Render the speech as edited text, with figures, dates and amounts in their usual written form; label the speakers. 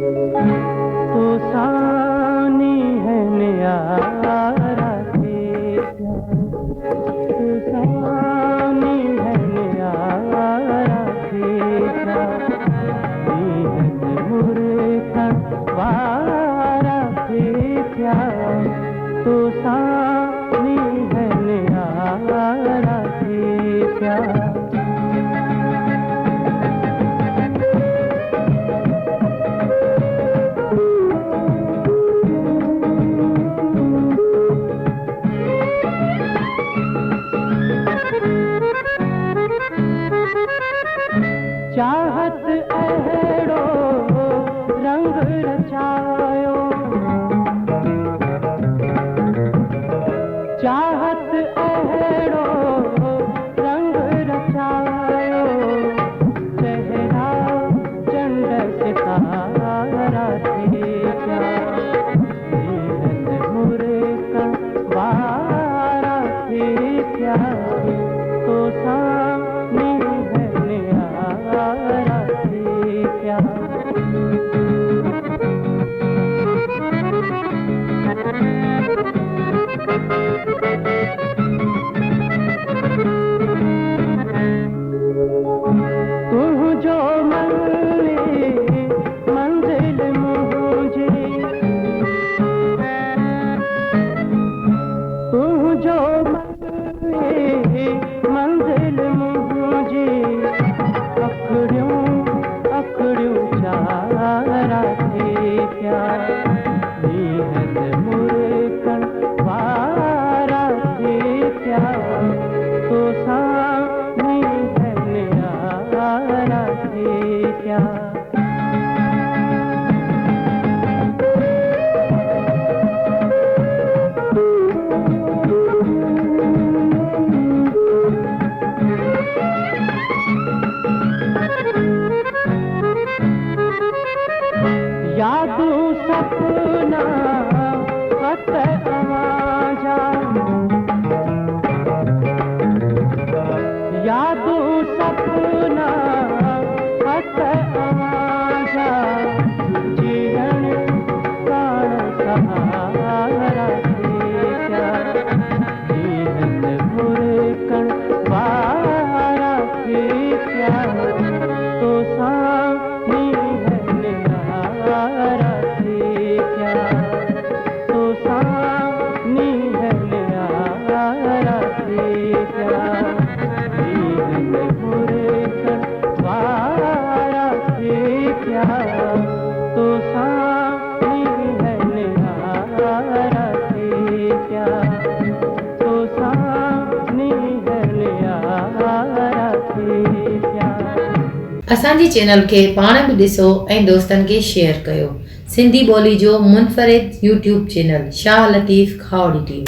Speaker 1: तो सानी है न्यारा थे तो सानी है न्यारा थे मुर्खन वारा थे तो सानी है न्यारा थे चाहत अहड़ो रंग रचायो चाहत अहड़ो रंग रचायो चेहरा चंड सितारा थे मुर्खन वारा थे तो सामने जो मंजिल मुझे तू जो मंजिल मुझे अकड़ियों चारा थे प्यार मुर्खन वारा थे प्यार तो सामने है न्यारा थे प्यार यादू सपना खत आवाजा यादू सपना खत आवाजा जीवन कान सहारा जीवन मुर्खन वारा थे तो सामने तो सामने है न्यारा थे मुर्खन वारा थे तो सामने है न्यारा थे तो सामने है न्यारा थे
Speaker 2: असांजी चैनल खे पाण बि ॾिसो ऐं दोस्तनि खे शेयर कयो। सिंधी ॿोली जो मुनफ़रिद YouTube channel Shah Latif खावड़ी TV.